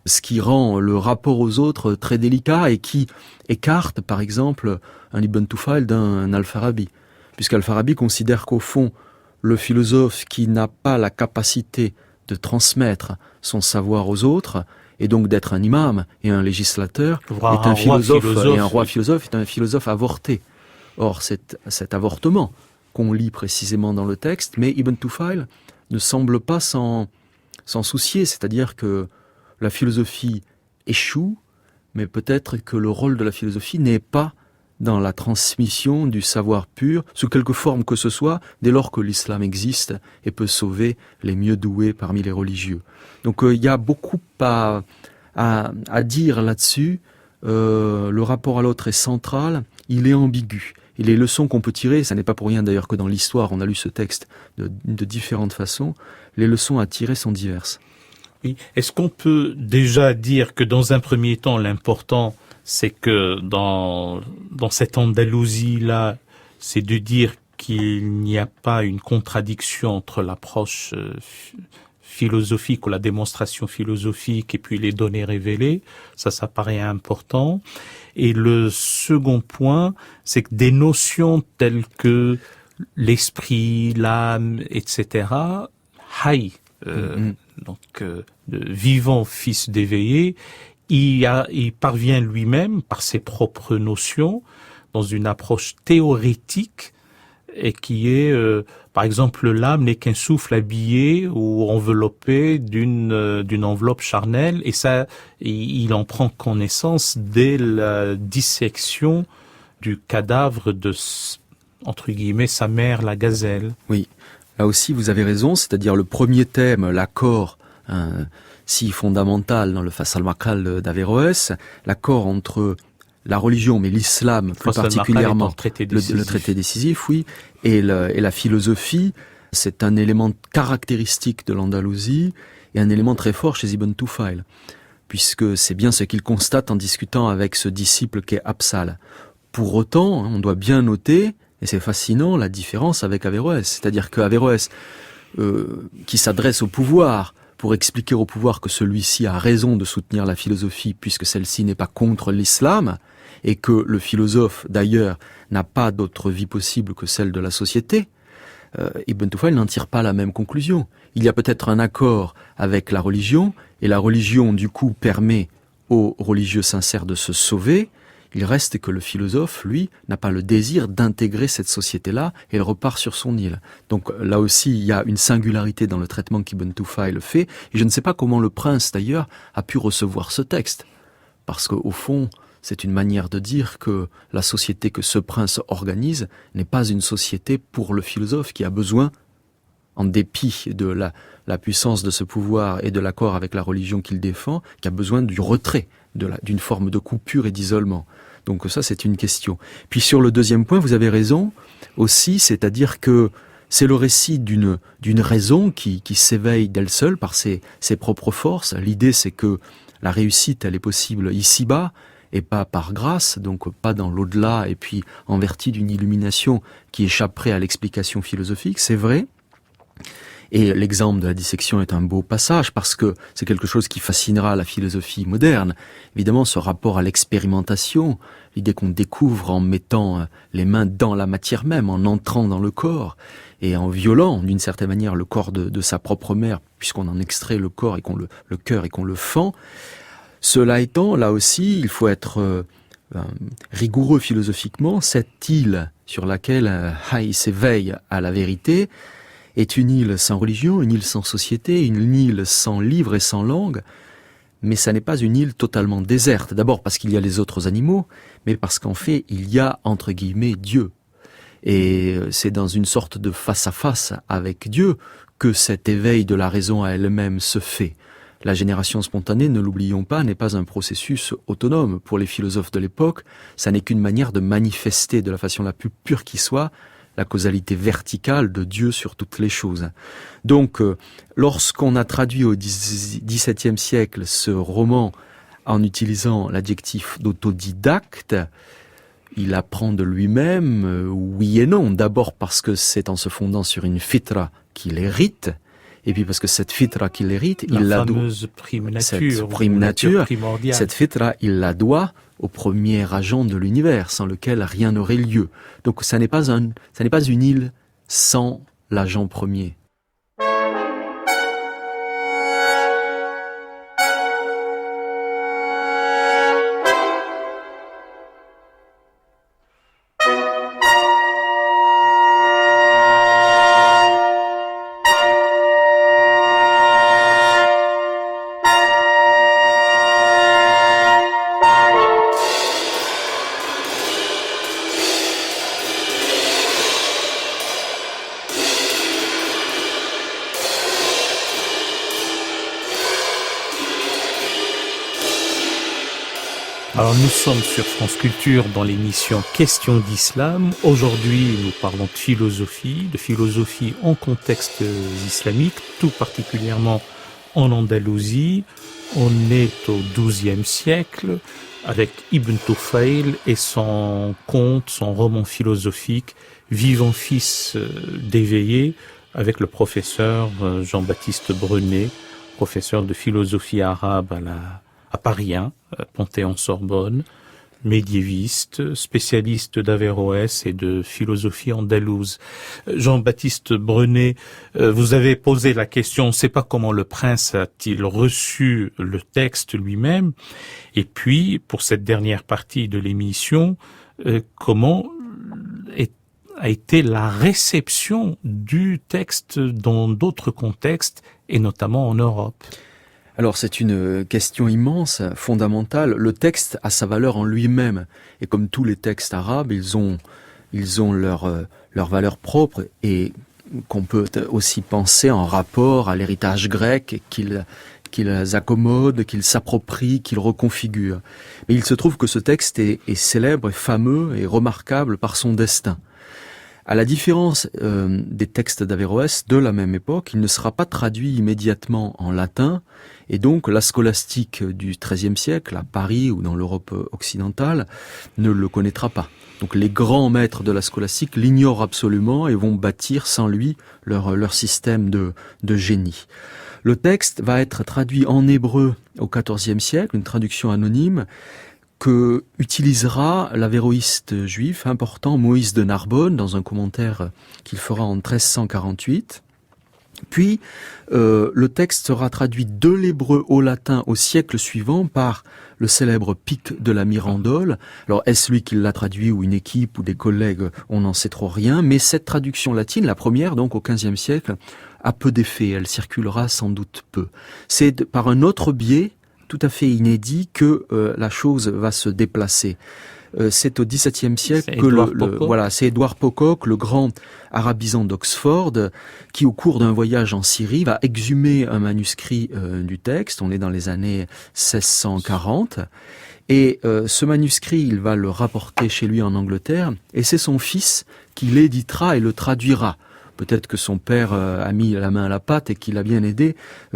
Ce qui rend le rapport aux autres très délicat et qui écarte, par exemple, un Ibn Tufayl d'un Al-Farabi. Puisqu'Al-Farabi considère qu'au fond, le philosophe qui n'a pas la capacité de transmettre son savoir aux autres, et donc d'être un imam et un législateur, est un philosophe, et un roi philosophe est un philosophe avorté. Or, cet avortement qu'on lit précisément dans le texte, mais Ibn Tufayl ne semble pas s'en soucier, c'est-à-dire que la philosophie échoue, mais peut-être que le rôle de la philosophie n'est pas dans la transmission du savoir pur, sous quelque forme que ce soit, dès lors que l'islam existe et peut sauver les mieux doués parmi les religieux. Donc il y a beaucoup à dire là-dessus. Le rapport à l'autre est central, il est ambigu. Et les leçons qu'on peut tirer, ça n'est pas pour rien d'ailleurs que dans l'histoire on a lu ce texte de différentes façons, les leçons à tirer sont diverses. Oui. Est-ce qu'on peut déjà dire que dans un premier temps, l'important, c'est que dans cette Andalousie-là, c'est de dire qu'il n'y a pas une contradiction entre l'approche philosophique ou la démonstration philosophique et puis les données révélées. Ça paraît important. Et le second point, c'est que des notions telles que l'esprit, l'âme, etc., vivant fils d'éveillé, il parvient lui-même, par ses propres notions, dans une approche théorétique, et qui est, par exemple, l'âme n'est qu'un souffle habillé ou enveloppé d'une enveloppe charnelle, et ça, il en prend connaissance dès la dissection du cadavre de, entre guillemets, sa mère, la gazelle. Oui. Là aussi, vous avez raison, c'est-à-dire le premier thème, l'accord, si fondamental dans le Fasl al-Maqal d'Averroès, l'accord entre la religion, mais l'islam plus particulièrement, le traité décisif, oui, et la philosophie, c'est un élément caractéristique de l'Andalousie et un élément très fort chez Ibn Tufayl, puisque c'est bien ce qu'il constate en discutant avec ce disciple qu'est Absal. Pour autant, on doit bien noter, et c'est fascinant, la différence avec Averroès, c'est-à-dire qu'Averroès, qui s'adresse au pouvoir, pour expliquer au pouvoir que celui-ci a raison de soutenir la philosophie puisque celle-ci n'est pas contre l'islam et que le philosophe d'ailleurs n'a pas d'autre vie possible que celle de la société, Ibn Tufayl n'en tire pas la même conclusion. Il y a peut-être un accord avec la religion et la religion du coup permet aux religieux sincères de se sauver. Il reste que le philosophe, lui, n'a pas le désir d'intégrer cette société-là et il repart sur son île. Donc là aussi, il y a une singularité dans le traitement qu'Ibn Tufayl fait. Et je ne sais pas comment le prince, d'ailleurs, a pu recevoir ce texte. Parce qu'au fond, c'est une manière de dire que la société que ce prince organise n'est pas une société pour le philosophe qui a besoin, en dépit de la puissance de ce pouvoir et de l'accord avec la religion qu'il défend, qui a besoin du retrait, d'une forme de coupure et d'isolement. Donc ça, c'est une question. Puis sur le deuxième point, vous avez raison aussi, c'est-à-dire que c'est le récit d'une raison qui s'éveille d'elle seule par ses propres forces. L'idée, c'est que la réussite, elle est possible ici-bas et pas par grâce, donc pas dans l'au-delà et puis en vertu d'une illumination qui échapperait à l'explication philosophique, c'est vrai. Et l'exemple de la dissection est un beau passage parce que c'est quelque chose qui fascinera la philosophie moderne. Évidemment, ce rapport à l'expérimentation, l'idée qu'on découvre en mettant les mains dans la matière même, en entrant dans le corps et en violant d'une certaine manière le corps de sa propre mère, puisqu'on en extrait le corps et le cœur et qu'on le fend. Cela étant, là aussi, il faut être rigoureux philosophiquement. Cette île sur laquelle Hay s'éveille à la vérité est une île sans religion, une île sans société, une île sans livre et sans langue, mais ça n'est pas une île totalement déserte. D'abord parce qu'il y a les autres animaux, mais parce qu'en fait, il y a, entre guillemets, Dieu. Et c'est dans une sorte de face-à-face avec Dieu que cet éveil de la raison à elle-même se fait. La génération spontanée, ne l'oublions pas, n'est pas un processus autonome. Pour les philosophes de l'époque, ça n'est qu'une manière de manifester de la façon la plus pure qui soit la causalité verticale de Dieu sur toutes les choses. Donc, lorsqu'on a traduit au XVIIe siècle ce roman en utilisant l'adjectif d'autodidacte, il apprend de lui-même, oui et non. D'abord parce que c'est en se fondant sur une fitra qu'il hérite, et puis parce que cette fitra qu'il hérite, il la doit, cette prime nature, cette fitra, il la doit au premier agent de l'univers, sans lequel rien n'aurait lieu. Donc ça n'est pas une île sans l'agent premier. Alors nous sommes sur France Culture dans l'émission Questions d'Islam. Aujourd'hui, nous parlons de philosophie en contexte islamique, tout particulièrement en Andalousie. On est au XIIe siècle avec Ibn Tufayl et son conte, son roman philosophique Vivant fils d'éveillé, avec le professeur Jean-Baptiste Brenet, professeur de philosophie arabe à Paris 1, Panthéon-Sorbonne, médiéviste, spécialiste d'Averroès et de philosophie andalouse. Jean-Baptiste Brenet, vous avez posé la question, on ne sait pas comment le prince a-t-il reçu le texte lui-même, et puis, pour cette dernière partie de l'émission, comment a été la réception du texte dans d'autres contextes, et notamment en Europe? Alors c'est une question immense, fondamentale. Le texte a sa valeur en lui-même, et comme tous les textes arabes, ils ont leur valeur propre, et qu'on peut aussi penser en rapport à l'héritage grec qu'ils accommodent, qu'ils s'approprient, qu'ils reconfigurent. Mais il se trouve que ce texte est célèbre, et fameux et remarquable par son destin. À la différence des textes d'Averroès de la même époque, il ne sera pas traduit immédiatement en latin, et donc la scolastique du XIIIe siècle, à Paris ou dans l'Europe occidentale, ne le connaîtra pas. Donc les grands maîtres de la scolastique l'ignorent absolument et vont bâtir sans lui leur système de génie. Le texte va être traduit en hébreu au XIVe siècle, une traduction anonyme, que utilisera l'avéroïste juif important Moïse de Narbonne dans un commentaire qu'il fera en 1348. Puis, le texte sera traduit de l'hébreu au latin au siècle suivant par le célèbre Pic de la Mirandole. Alors, est-ce lui qui l'a traduit ou une équipe ou des collègues? On n'en sait trop rien. Mais cette traduction latine, la première donc au XVe siècle, a peu d'effet. Elle circulera sans doute peu. C'est par un autre biais tout à fait inédit que la chose va se déplacer. C'est au XVIIe siècle que c'est Édouard Pocock, le grand arabisant d'Oxford, qui au cours d'un voyage en Syrie va exhumer un manuscrit du texte. On est dans les années 1640. Et ce manuscrit, il va le rapporter chez lui en Angleterre, et c'est son fils qui l'éditera et le traduira. Peut-être que son père a mis la main à la pâte et qu'il a bien aidé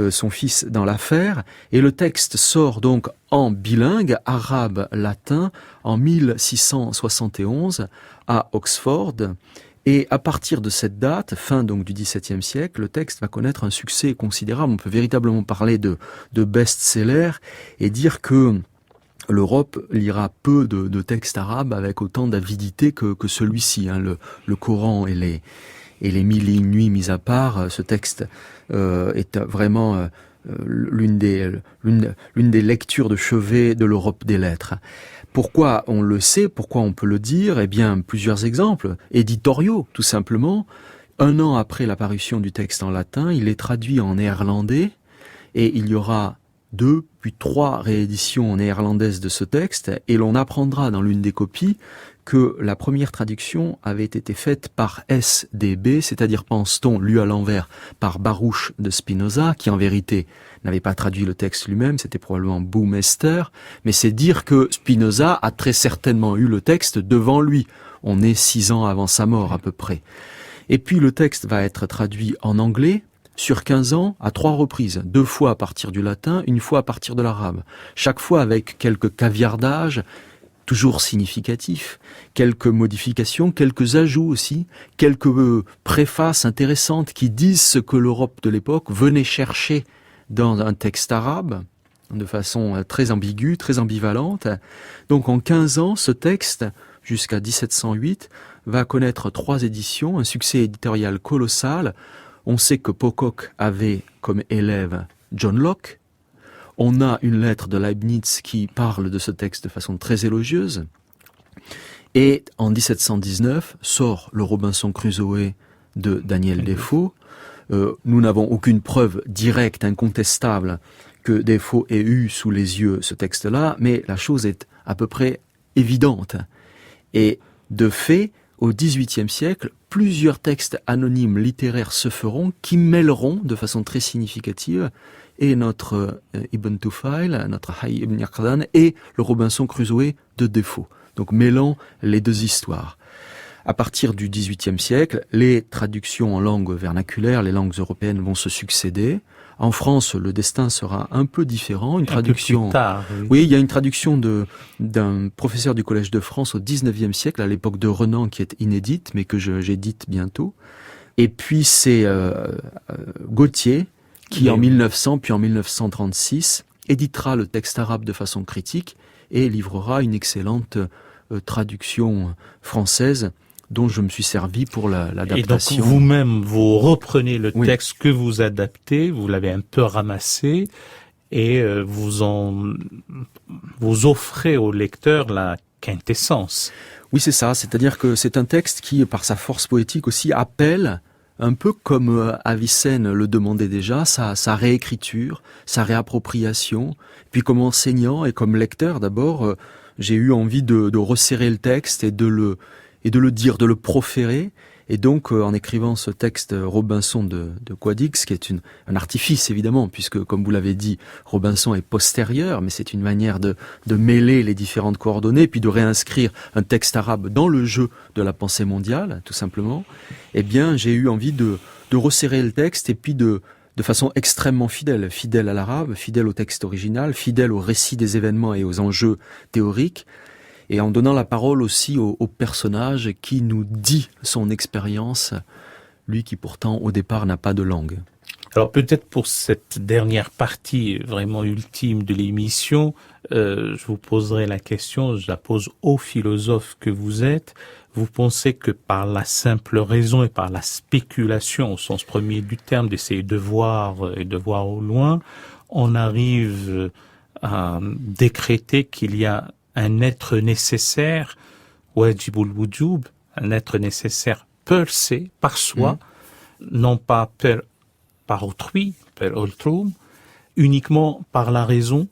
son fils dans l'affaire. Et le texte sort donc en bilingue, arabe-latin, en 1671 à Oxford. Et à partir de cette date, fin donc du XVIIe siècle, le texte va connaître un succès considérable. On peut véritablement parler de best-seller et dire que l'Europe lira peu de textes arabes avec autant d'avidité que celui-ci. Le Coran et les 1000 et une nuits mis à part, ce texte est vraiment l'une des lectures de chevet de l'Europe des lettres. Pourquoi on le sait, pourquoi on peut le dire? Eh bien, plusieurs exemples éditoriaux, tout simplement. 1 an après l'apparition du texte en latin, il est traduit en néerlandais, et il y aura 2 puis 3 rééditions néerlandaises de ce texte, et l'on apprendra dans l'une des copies que la première traduction avait été faite par SDB, c'est-à-dire pense-t-on, lu à l'envers par Baruch de Spinoza, qui en vérité n'avait pas traduit le texte lui-même, c'était probablement Baumeister, mais c'est dire que Spinoza a très certainement eu le texte devant lui. On est 6 ans avant sa mort à peu près. Et puis le texte va être traduit en anglais sur 15 ans à 3 reprises, 2 fois à partir du latin, 1 fois à partir de l'arabe. Chaque fois avec quelques caviardages, toujours significatifs, quelques modifications, quelques ajouts aussi, quelques préfaces intéressantes qui disent ce que l'Europe de l'époque venait chercher dans un texte arabe, de façon très ambiguë, très ambivalente. Donc en 15 ans, ce texte, jusqu'à 1708, va connaître 3 éditions, un succès éditorial colossal. On sait que Pocock avait comme élève John Locke. On a une lettre de Leibniz qui parle de ce texte de façon très élogieuse. Et en 1719 sort le Robinson Crusoe de Daniel Defoe. Nous n'avons aucune preuve directe, incontestable, que Defoe ait eu sous les yeux ce texte-là, mais la chose est à peu près évidente. Et de fait, au XVIIIe siècle, plusieurs textes anonymes littéraires se feront qui mêleront de façon très significative et notre Ibn Tufayl, notre Hayy ibn Yaqzan et le Robinson Crusoe de Defoe. Donc mêlant les 2 histoires. À partir du XVIIIe siècle, les traductions en langue vernaculaire, les langues européennes vont se succéder. En France, le destin sera un peu différent. Une traduction. Un peu plus tard, oui, il y a une traduction d'un professeur du Collège de France au XIXe siècle, à l'époque de Renan, qui est inédite, mais que j'édite bientôt. Et puis c'est Gautier qui, en 1900 puis en 1936, éditera le texte arabe de façon critique et livrera une excellente traduction française dont je me suis servi pour l'adaptation. Et donc vous-même, vous reprenez le texte que vous adaptez, vous l'avez un peu ramassé, et vous offrez au lecteur la quintessence. Oui, c'est ça. C'est-à-dire que c'est un texte qui, par sa force poétique aussi, appelle, un peu comme Avicenne le demandait déjà, sa réécriture, sa réappropriation. Puis comme enseignant et comme lecteur d'abord, j'ai eu envie de resserrer le texte et de le dire, de le proférer. Et donc, en écrivant ce texte Robinson de Guadix, qui est un artifice évidemment, puisque, comme vous l'avez dit, Robinson est postérieur, mais c'est une manière de mêler les différentes coordonnées, puis de réinscrire un texte arabe dans le jeu de la pensée mondiale, tout simplement. Eh bien, j'ai eu envie de resserrer le texte, et puis de façon extrêmement fidèle à l'arabe, fidèle au texte original, fidèle au récit des événements et aux enjeux théoriques, et en donnant la parole aussi au personnage qui nous dit son expérience, lui qui pourtant au départ n'a pas de langue. Alors peut-être pour cette dernière partie vraiment ultime de l'émission, je vous poserai la question, je la pose au philosophe que vous êtes. Vous pensez que par la simple raison et par la spéculation au sens premier du terme, d'essayer de voir et de voir au loin, on arrive à décréter qu'il y a un être nécessaire, wajibul wujub, un être nécessaire per se, par soi, non pas par autrui, per altrum, uniquement par la raison.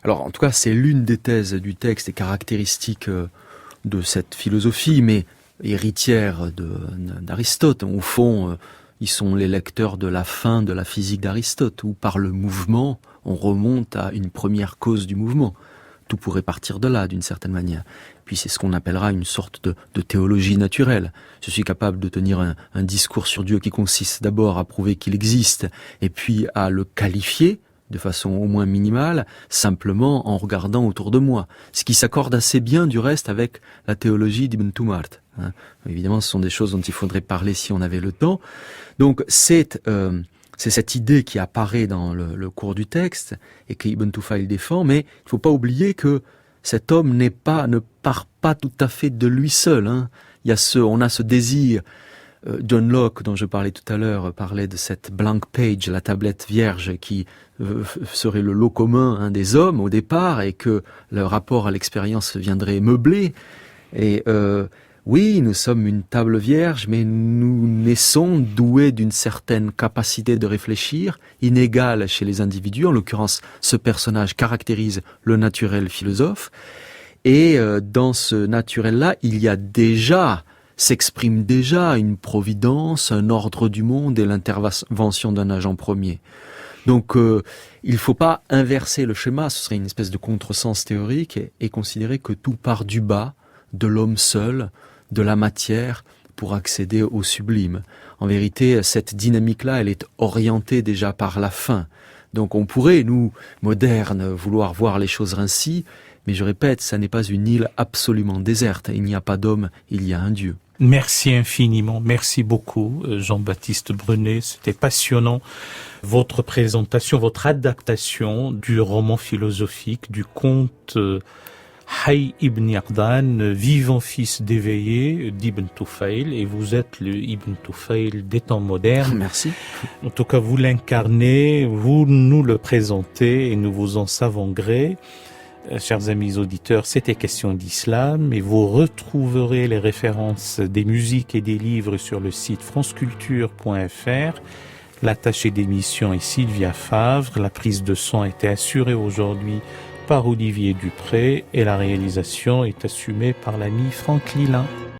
Alors en tout cas, c'est l'une des thèses du texte et caractéristique de cette philosophie, mais héritière d'Aristote. Au fond, ils sont les lecteurs de la fin de la physique d'Aristote, où par le mouvement, on remonte à une première cause du mouvement. Tout pourrait partir de là, d'une certaine manière. Puis c'est ce qu'on appellera une sorte de théologie naturelle. Je suis capable de tenir un discours sur Dieu qui consiste d'abord à prouver qu'il existe, et puis à le qualifier, de façon au moins minimale, simplement en regardant autour de moi. Ce qui s'accorde assez bien, du reste, avec la théologie d'Ibn Tumart. Évidemment, ce sont des choses dont il faudrait parler si on avait le temps. Donc, c'est cette idée qui apparaît dans le cours du texte et que Ibn Tufayl défend, mais il ne faut pas oublier que cet homme ne part pas tout à fait de lui seul. On a ce désir. John Locke, dont je parlais tout à l'heure, parlait de cette blank page, la tablette vierge, qui serait le lot commun des hommes au départ, et que le rapport à l'expérience viendrait meubler. Et oui, nous sommes une table vierge, mais nous naissons doués d'une certaine capacité de réfléchir, inégale chez les individus. En l'occurrence, ce personnage caractérise le naturel philosophe. Et dans ce naturel-là, il y a déjà, s'exprime déjà une providence, un ordre du monde et l'intervention d'un agent premier. Donc il ne faut pas inverser le schéma, ce serait une espèce de contresens théorique, et considérer que tout part du bas, de l'homme seul, de la matière, pour accéder au sublime. En vérité, cette dynamique-là, elle est orientée déjà par la fin. Donc on pourrait, nous, modernes, vouloir voir les choses ainsi, mais je répète, ça n'est pas une île absolument déserte. Il n'y a pas d'homme, il y a un Dieu. Merci infiniment, merci beaucoup Jean-Baptiste Brunet, c'était passionnant. Votre présentation, votre adaptation du roman philosophique, du conte Hayy ibn Yaqdan, vivant fils d'éveillé d'Ibn Tufayl, et vous êtes le Ibn Tufayl des temps modernes. Merci. En tout cas, vous l'incarnez, vous nous le présentez et nous vous en savons gré. Chers amis auditeurs, c'était Question d'Islam et vous retrouverez les références des musiques et des livres sur le site franceculture.fr. L'attachée d'émission est Sylvia Favre. La prise de son a été assurée aujourd'hui par Olivier Dupré et la réalisation est assumée par l'ami Franck Lilin.